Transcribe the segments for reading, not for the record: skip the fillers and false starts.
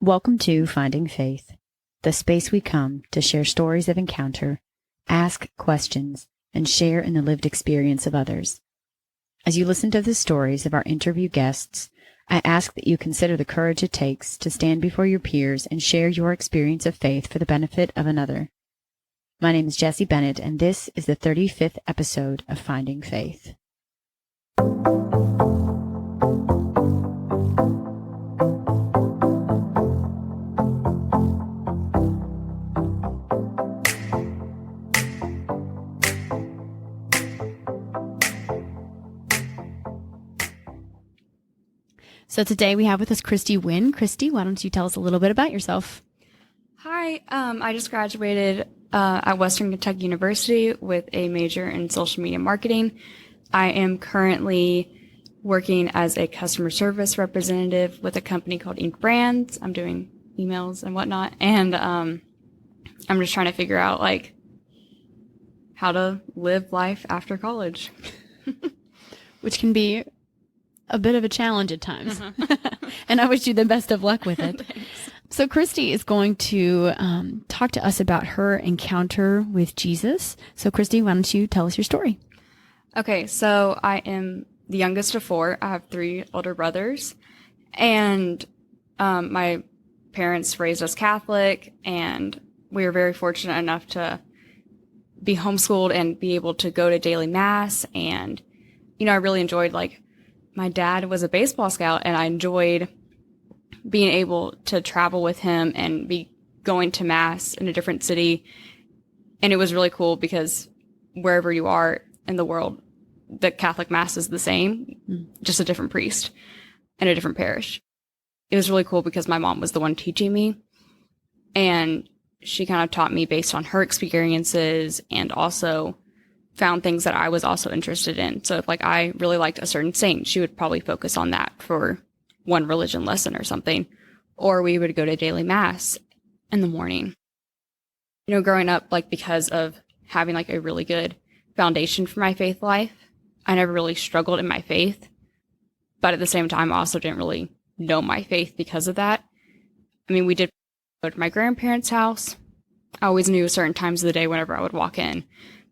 Welcome to Finding Faith, the space we come to share stories of encounter, ask questions, and share in the lived experience of others. As you listen to the stories of our interview guests, I ask that you consider the courage it takes to stand before your peers and share your experience of faith for the benefit of another. My name is Jessie Bennett, and this is the 35th episode of Finding Faith. So today we have with us Christy Winn. Christy, why don't you tell us a little bit about yourself? Hi, I just graduated at Western Kentucky University with a major in social media marketing. I am currently working as a customer service representative with a company called Ink Brands. I'm doing emails and whatnot, and I'm just trying to figure out how to live life after college. Which can be a bit of a challenge at times. And I wish you the best of luck with it. So Christy is going to talk to us about her encounter with Jesus. So Christy, why don't you tell us your story? Okay, so I am the youngest of four. I have three older brothers, and my parents raised us Catholic, and we were very fortunate enough to be homeschooled and be able to go to daily mass. And, I really enjoyed, my dad was a baseball scout, and I enjoyed being able to travel with him and be going to mass in a different city. And it was really cool because wherever you are in the world, the Catholic mass is the same, just a different priest and a different parish. It was really cool because my mom was the one teaching me, and she kind of taught me based on her experiences and also found things that I was also interested in. So if I really liked a certain saint, she would probably focus on that for one religion lesson or something, or we would go to daily mass in the morning. Growing up, because of having a really good foundation for my faith life, I never really struggled in my faith, but at the same time, I also didn't really know my faith because of that. We did go to my grandparents' house. I always knew certain times of the day whenever I would walk in,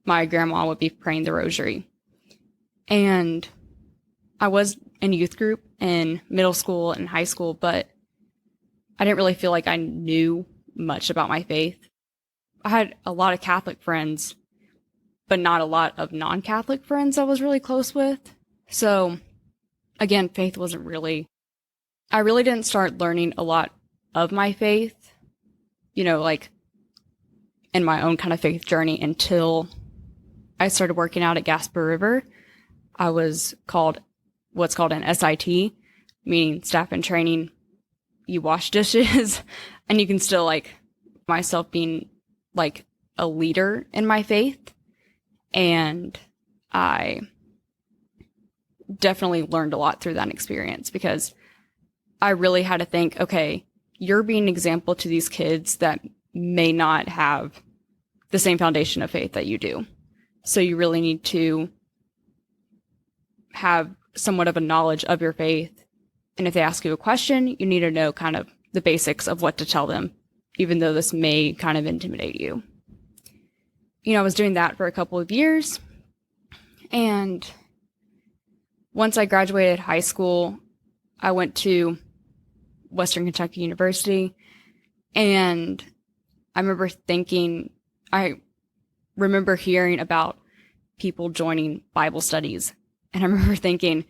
my grandma would be praying the rosary. And I was in youth group in middle school and high school, but I didn't really feel like I knew much about my faith. I had a lot of Catholic friends, but not a lot of non-Catholic friends I was really close with. So again, faith wasn't really, I really didn't start learning a lot of my faith, in my own kind of faith journey until I started working out at Gasper River. I was called what's called an SIT, meaning staff in training. You wash dishes, and you can still myself being a leader in my faith. And I definitely learned a lot through that experience because I really had to think, okay, you're being an example to these kids that may not have the same foundation of faith that you do. So you really need to have somewhat of a knowledge of your faith. And if they ask you a question, you need to know kind of the basics of what to tell them, even though this may kind of intimidate you. I was doing that for a couple of years. And once I graduated high school, I went to Western Kentucky University. And I remember hearing about people joining Bible studies. And I remember thinking,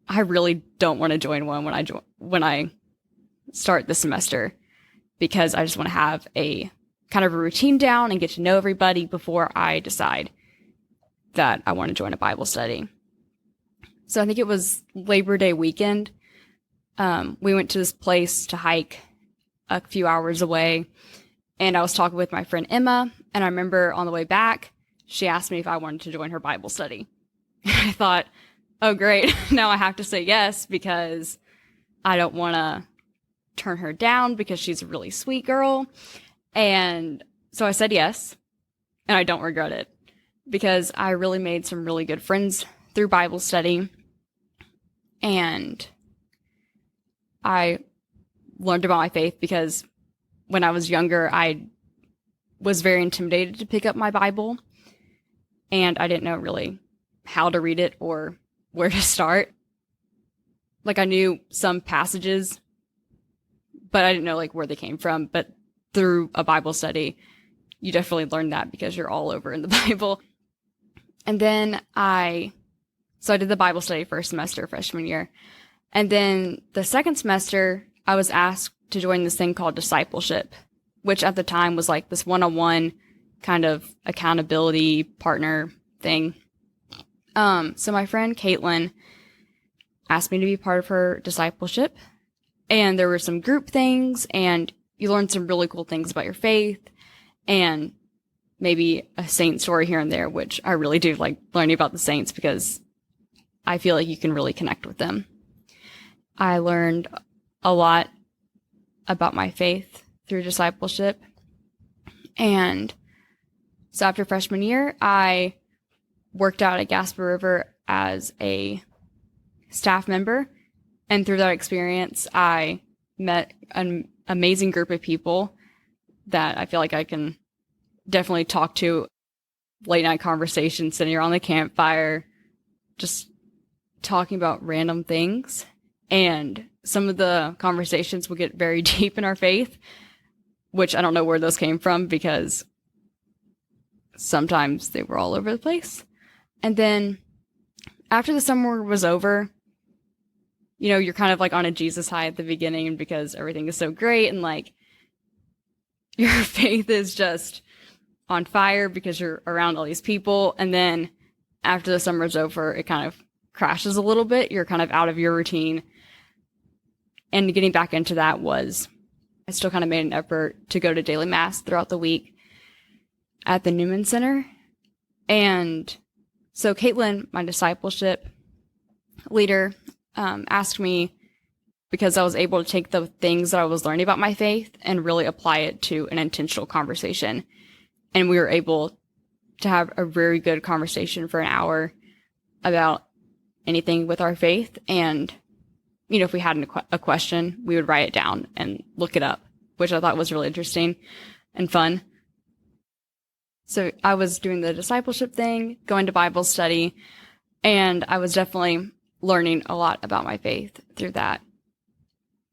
I really don't want to join one when I start the semester, because I just want to have a kind of a routine down and get to know everybody before I decide that I want to join a Bible study. So I think it was Labor Day weekend. We went to this place to hike a few hours away, and I was talking with my friend Emma, and I remember on the way back, she asked me if I wanted to join her Bible study. I thought, oh, great. Now I have to say yes because I don't want to turn her down because she's a really sweet girl. And so I said yes, and I don't regret it because I really made some really good friends through Bible study. And I learned about my faith because when I was younger, I was very intimidated to pick up my Bible, and I didn't know really how to read it or where to start. Like, I knew some passages, but I didn't know like where they came from. But through a Bible study, you definitely learn that because you're all over in the Bible. And then I did the Bible study first semester, freshman year. And then the second semester, I was asked to join this thing called discipleship, which at the time was like this one-on-one kind of accountability partner thing. So my friend Caitlin asked me to be part of her discipleship, and there were some group things, and you learned some really cool things about your faith, and maybe a saint story here and there, which I really do like learning about the saints because I feel like you can really connect with them. I learned a lot about my faith through discipleship. And so after freshman year, I worked out at Gasper River as a staff member. And through that experience, I met an amazing group of people that I feel like I can definitely talk to. Late night conversations, sitting around the campfire, just talking about random things. And some of the conversations would get very deep in our faith, which I don't know where those came from because sometimes they were all over the place. And then after the summer was over, you know, you're kind of like on a Jesus high at the beginning because everything is so great and like your faith is just on fire because you're around all these people. And then after the summer's over, it kind of crashes a little bit. You're kind of out of your routine. And getting back into that I still kind of made an effort to go to daily mass throughout the week at the Newman Center. And so Caitlin, my discipleship leader, asked me, because I was able to take the things that I was learning about my faith and really apply it to an intentional conversation. And we were able to have a very good conversation for an hour about anything with our faith. And, you know, if we had a question, we would write it down and look it up, which I thought was really interesting and fun. So I was doing the discipleship thing, going to Bible study, and I was definitely learning a lot about my faith through that.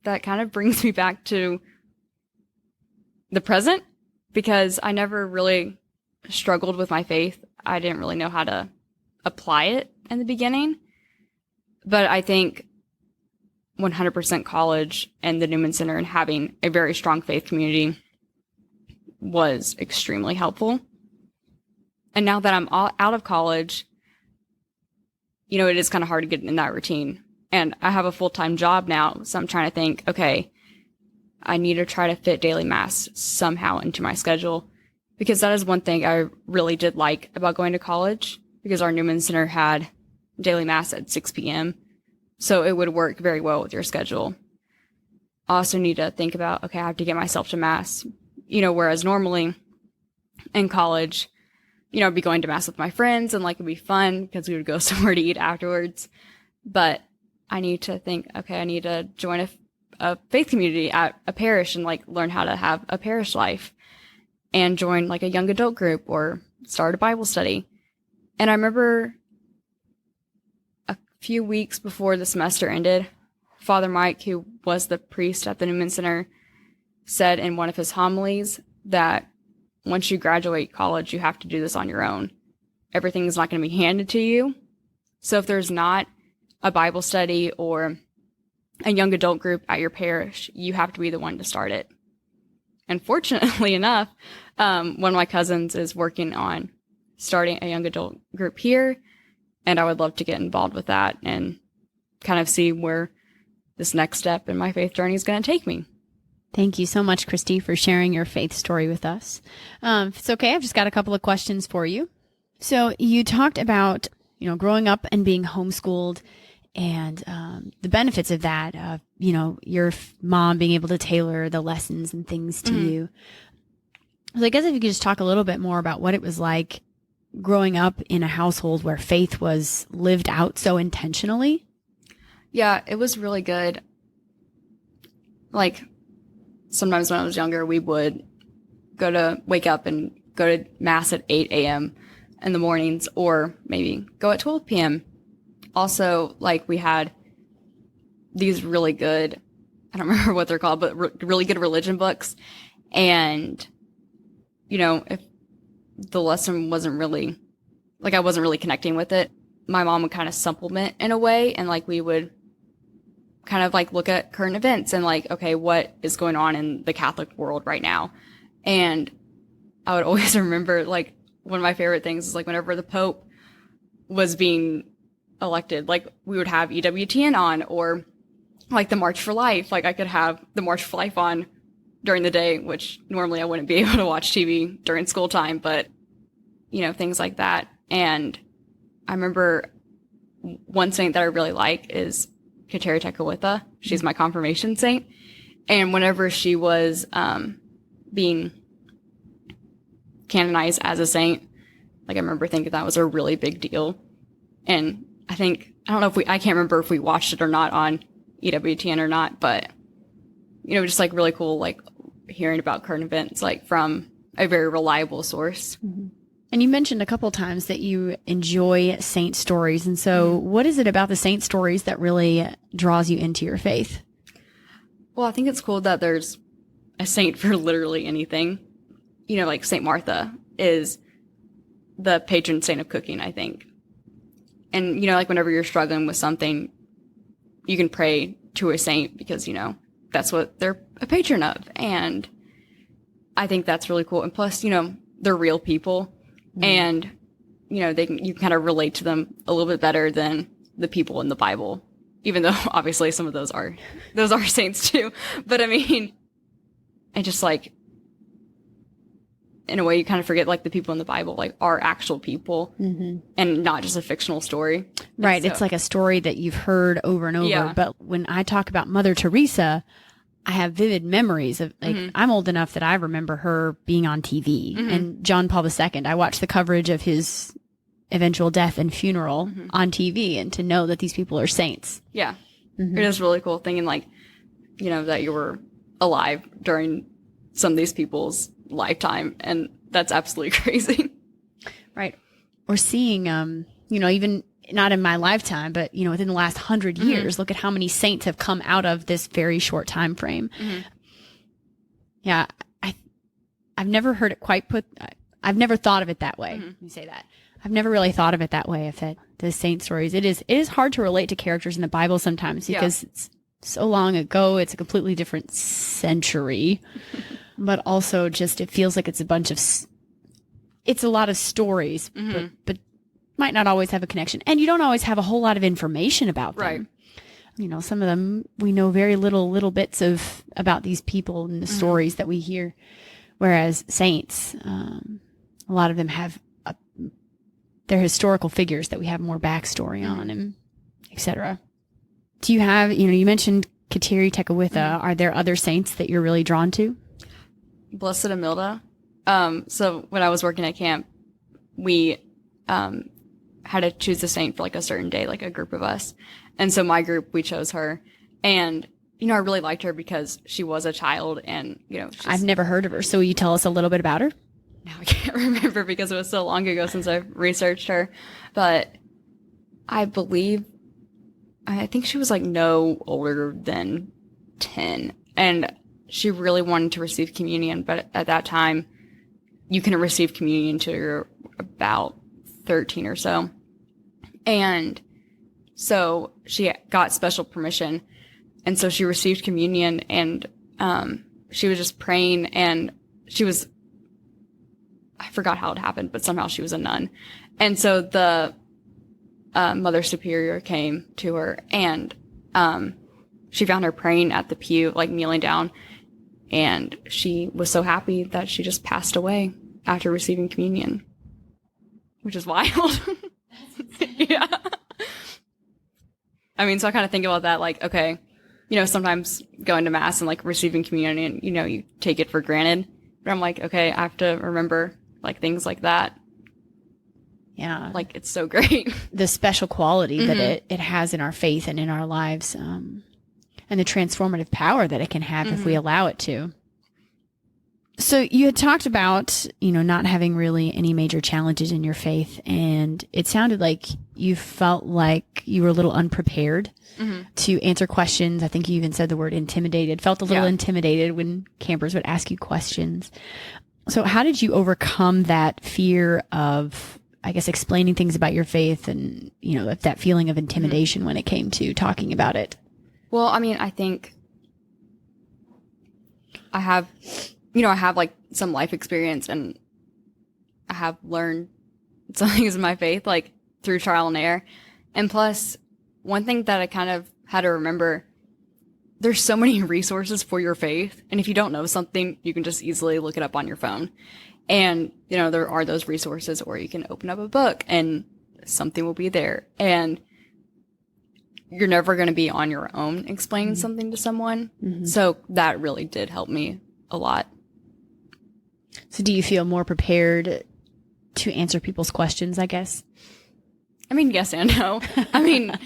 That kind of brings me back to the present because I never really struggled with my faith. I didn't really know how to apply it in the beginning. But I think 100% college and the Newman Center and having a very strong faith community was extremely helpful. And now that I'm out of college, you know, it is kind of hard to get in that routine. And I have a full-time job now, so I'm trying to think, okay, I need to try to fit daily mass somehow into my schedule, because that is one thing I really did like about going to college, because our Newman Center had daily mass at 6 p.m., so it would work very well with your schedule. I also need to think about, okay, I have to get myself to mass, you know, whereas normally in college, you know, I'd be going to mass with my friends and like it'd be fun because we would go somewhere to eat afterwards. But I need to think, okay, I need to join a faith community at a parish and like learn how to have a parish life and join like a young adult group or start a Bible study. And I remember a few weeks before the semester ended, Father Mike, who was the priest at the Newman Center, said in one of his homilies that once you graduate college, you have to do this on your own. Everything is not going to be handed to you. So if there's not a Bible study or a young adult group at your parish, you have to be the one to start it. And fortunately enough, one of my cousins is working on starting a young adult group here, and I would love to get involved with that and kind of see where this next step in my faith journey is going to take me. Thank you so much, Christy, for sharing your faith story with us. If it's okay, I've just got a couple of questions for you. So you talked about, you know, growing up and being homeschooled and the benefits of that, you know, your mom being able to tailor the lessons and things to you. So I guess if you could just talk a little bit more about what it was like growing up in a household where faith was lived out so intentionally. Yeah, it was really good. Like, sometimes when I was younger, we would wake up and go to mass at 8 a.m. in the mornings, or maybe go at 12 p.m. Also, like, we had these really good, I don't remember what they're called, but really good religion books. And, you know, if the lesson wasn't really, like, I wasn't really connecting with it, my mom would kind of supplement in a way. And, like, we would kind of, like, look at current events and, like, okay, what is going on in the Catholic world right now? And I would always remember, like, one of my favorite things is, like, whenever the Pope was being elected, like, we would have EWTN on, or, like, the March for Life. Like, I could have the March for Life on during the day, which normally I wouldn't be able to watch TV during school time, but, you know, things like that. And I remember one saint that I really like is Kateri Tekakwitha. She's my confirmation saint. And whenever she was being canonized as a saint, like, I remember thinking that was a really big deal. And I don't know I can't remember if we watched it or not on EWTN or not, but, you know, just, like, really cool, like, hearing about current events, like, from a very reliable source. Mm-hmm. And you mentioned a couple times that you enjoy saint stories. And so what is it about the saint stories that really draws you into your faith? Well, I think it's cool that there's a saint for literally anything. You know, like, Saint Martha is the patron saint of cooking, I think. And, you know, like, whenever you're struggling with something, you can pray to a saint because, you know, that's what they're a patron of. And I think that's really cool. And plus, you know, they're real people. Mm-hmm. And, you know, you can kind of relate to them a little bit better than the people in the Bible, even though obviously some of those are saints too. But I mean, and just, like, in a way, you kind of forget, like, the people in the Bible, like, are actual people, mm-hmm. and not just a fictional story. Right. So, it's like a story that you've heard over and over. Yeah. But when I talk about Mother Teresa, I have vivid memories of, like, mm-hmm. I'm old enough that I remember her being on TV, mm-hmm. and John Paul II. I watched the coverage of his eventual death and funeral, mm-hmm. on TV, and to know that these people are saints. Yeah. Mm-hmm. It is a really cool thing. And, like, you know, that you were alive during some of these people's lifetime, and that's absolutely crazy. Right. Or seeing, you know, even not in my lifetime, but, you know, within the last 100 years, mm-hmm. look at how many saints have come out of this very short time frame. Mm-hmm. Yeah. I've never heard it quite I've never thought of it that way. Mm-hmm. Let me say that. I've never really thought of it that way. The saint stories, it is hard to relate to characters in the Bible sometimes because it's so long ago. It's a completely different century. But also just, it feels like it's it's a lot of stories, mm-hmm. but might not always have a connection. And you don't always have a whole lot of information about them. Right. You know, some of them, we know very little bits about these people and the mm-hmm. stories that we hear. Whereas saints, a lot of them have, they're historical figures that we have more backstory mm-hmm. on, and et cetera. Do you have, you know, you mentioned Kateri Tekakwitha. Mm-hmm. Are there other saints that you're really drawn to? Blessed Imelda. So when I was working at camp, we had to choose a saint for, like, a certain day, like, a group of us. And so my group, we chose her. And, you know, I really liked her because she was a child, and, you know, I've never heard of her. So will you tell us a little bit about her? No, I can't remember because it was so long ago since I've researched her. But I think she was, like, no older than 10. And she really wanted to receive communion, but at that time, you couldn't receive communion until you're about 13 or so. And so she got special permission, and so she received communion, and she was just praying, and I forgot how it happened, but somehow she was a nun. And so the Mother Superior came to her, and she found her praying at the pew, like, kneeling down. And she was so happy that she just passed away after receiving communion, which is wild. Yeah. I mean, so I kind of think about that, like, okay, you know, sometimes going to mass and, like, receiving communion, you know, you take it for granted. But I'm like, okay, I have to remember, like, things like that. Yeah. Like, it's so great. The special quality mm-hmm. that it has in our faith and in our lives. And the transformative power that it can have mm-hmm. if we allow it to. So you had talked about, not having really any major challenges in your faith, and it sounded like you felt like you were a little unprepared to answer questions. I think you even said the word intimidated, felt a little intimidated when campers would ask you questions. So how did you overcome that fear of, I guess, explaining things about your faith and, that feeling of intimidation when it came to talking about it? Well, I mean, I think I have like some life experience, and I have learned some things in my faith, like through trial and error. And plus, one thing that I kind of had to remember, there's so many resources for your faith. And if you don't know something, you can just easily look it up on your phone. And, there are those resources, or you can open up a book and something will be there. And you're never going to be on your own explaining something to someone. So that really did help me a lot. So do you feel more prepared to answer people's questions, I guess? I mean, yes and no. I mean,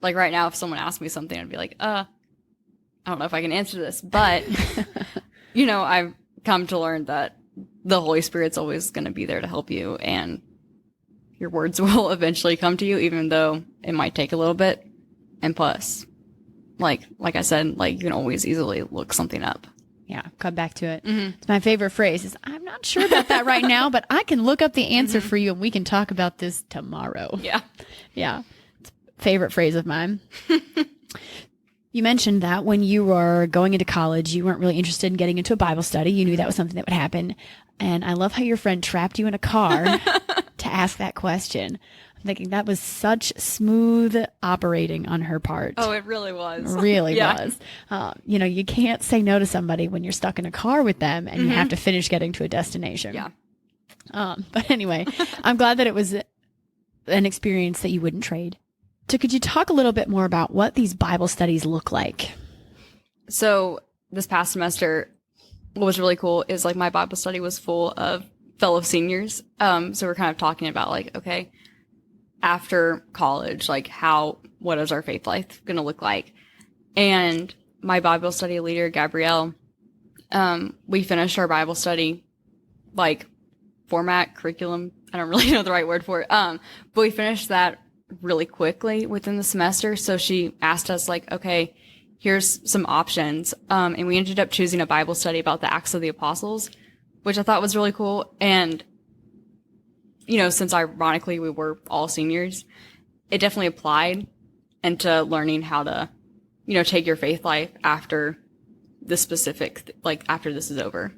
like right now, if someone asked me something, I'd be like, I don't know if I can answer this. But, I've come to learn that the Holy Spirit's always going to be there to help you, and your words will eventually come to you, even though it might take a little bit. And plus, like I said, like you can always easily look something up. Yeah, come back to it. It's my favorite phrase is, I'm not sure about that right now, but I can look up the answer for you and we can talk about this tomorrow. Yeah. Yeah. It's a favorite phrase of mine. You mentioned that when you were going into college, you weren't really interested in getting into a Bible study. You knew that was something that would happen. And I love how your friend trapped you in a car to ask that question. I'm thinking that was such smooth operating on her part. Oh, it really was. Really was. You can't say no to somebody when you're stuck in a car with them and you have to finish getting to a destination. Yeah. But anyway, I'm glad that it was an experience that you wouldn't trade. So could you talk a little bit more about what these Bible studies look like? So this past semester, what was really cool is like my Bible study was full of fellow seniors. So we're kind of talking about like, okay, after college, like what is our faith life going to look like? And my Bible study leader, Gabrielle, we finished our Bible study, like format, curriculum. I don't really know the right word for it. But we finished that really quickly within the semester. So she asked us like, okay, here's some options. And we ended up choosing a Bible study about the Acts of the Apostles, which I thought was really cool. And, since ironically we were all seniors, it definitely applied into learning how to, take your faith life after the specific, after this is over.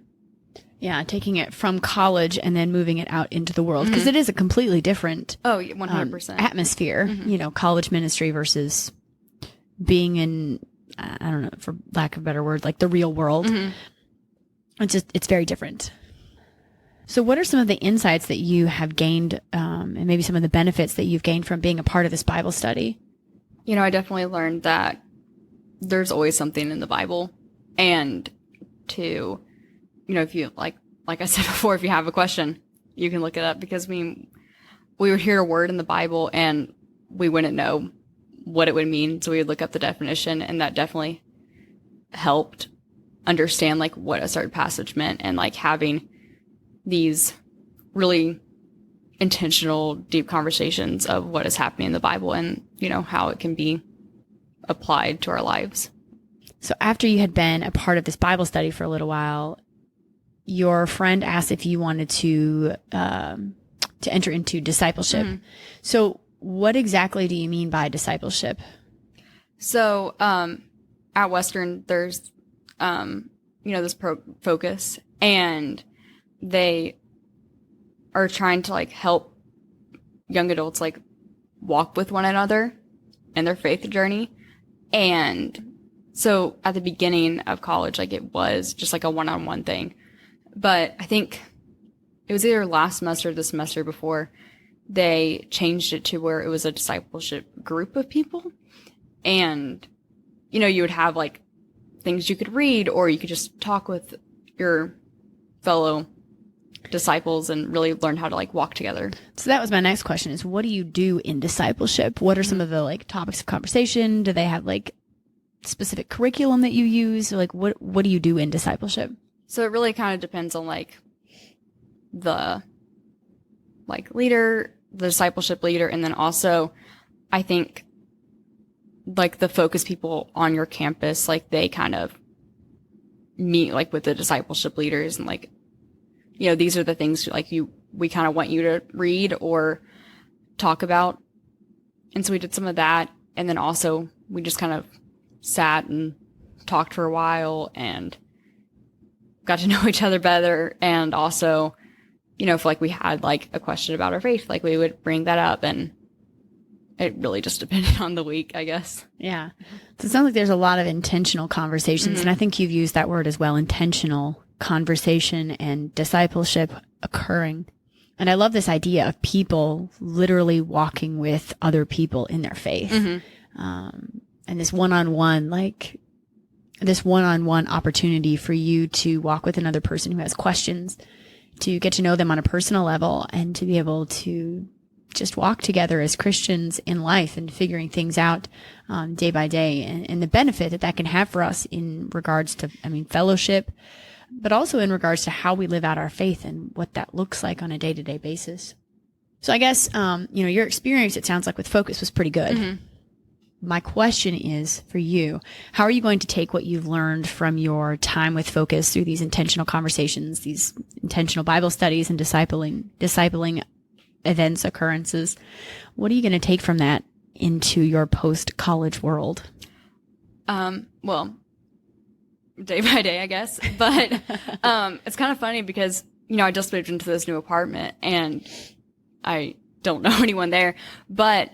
Yeah, taking it from college and then moving it out into the world, because it is a completely different 100% atmosphere, college ministry versus being in, I don't know, for lack of a better word, like the real world. It's very different. So what are some of the insights that you have gained and maybe some of the benefits that you've gained from being a part of this Bible study? I definitely learned that there's always something in the Bible, and to, if you like I said before, if you have a question, you can look it up, because we would hear a word in the Bible and we wouldn't know what it would mean. So we would look up the definition, and that definitely helped understand like what a certain passage meant, and like having these really intentional, deep conversations of what is happening in the Bible and, how it can be applied to our lives. So after you had been a part of this Bible study for a little while, your friend asked if you wanted to enter into discipleship. So what exactly do you mean by discipleship? So at Western, there's, this focus, and they are trying to like help young adults like walk with one another in their faith journey. And so at the beginning of college, like it was just like a one-on-one thing. But I think it was either last semester or the semester before, they changed it to where it was a discipleship group of people. And, you would have like things you could read, or you could just talk with your fellow disciples and really learn how to like walk together. So that was my next question, is what do you do in discipleship? What are some of the like topics of conversation? Do they have like specific curriculum that you use? Or, like what do you do in discipleship? So it really kind of depends on like the leader, the discipleship leader, and then also I think like the focus people on your campus, like they kind of meet like with the discipleship leaders and like, you know, these are the things like we kind of want you to read or talk about. And so we did some of that. And then also we just kind of sat and talked for a while and got to know each other better. And also, you know, if like we had like a question about our faith, like we would bring that up, and it really just depended on the week, I guess. Yeah. So it sounds like there's a lot of intentional conversations. And I think you've used that word as well, intentional conversation and discipleship occurring. And I love this idea of people literally walking with other people in their faith. And this one-on-one, like this one-on-one opportunity for you to walk with another person who has questions, to get to know them on a personal level, and to be able to just walk together as Christians in life and figuring things out day by day, and the benefit that that can have for us in regards to, fellowship, but also in regards to how we live out our faith and what that looks like on a day-to-day basis. So I guess, your experience, it sounds like with Focus was pretty good. My question is for you, how are you going to take what you've learned from your time with Focus through these intentional conversations, these intentional Bible studies and discipling events, occurrences? What are you going to take from that into your post-college world? Well, day by day, I guess. But it's kind of funny because, I just moved into this new apartment and I don't know anyone there. But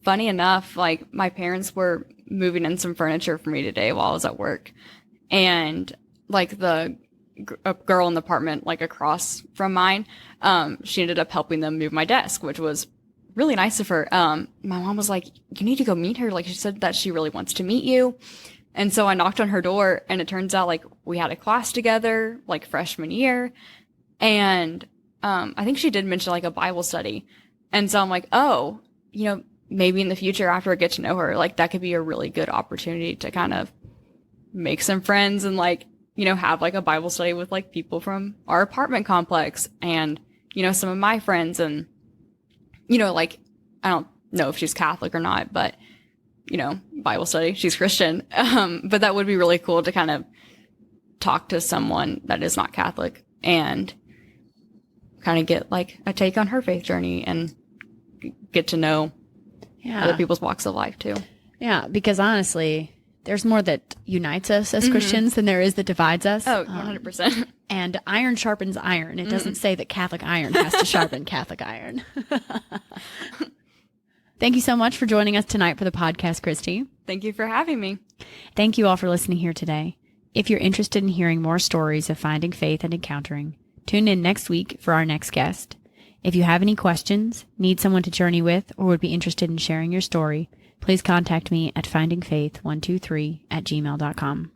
funny enough, like my parents were moving in some furniture for me today while I was at work. And like a girl in the apartment, like across from mine, she ended up helping them move my desk, which was really nice of her. My mom was like, you need to go meet her. Like she said that she really wants to meet you. And so I knocked on her door, and it turns out like we had a class together, like freshman year. And, I think she did mention like a Bible study. And so I'm like, oh, maybe in the future after I get to know her, like that could be a really good opportunity to kind of make some friends and like, have like a Bible study with like people from our apartment complex and, some of my friends. And, like, I don't know if she's Catholic or not, but, Bible study, she's Christian. But that would be really cool to kind of talk to someone that is not Catholic and kind of get like a take on her faith journey and get to know other people's walks of life too. Yeah, because honestly, there's more that unites us as Christians than there is that divides us. Oh, 100%. And iron sharpens iron. It doesn't say that Catholic iron has to sharpen Catholic iron. Thank you so much for joining us tonight for the podcast, Christy. Thank you for having me. Thank you all for listening here today. If you're interested in hearing more stories of finding faith and encountering, tune in next week for our next guest. If you have any questions, need someone to journey with, or would be interested in sharing your story, please contact me at findingfaith123@gmail.com.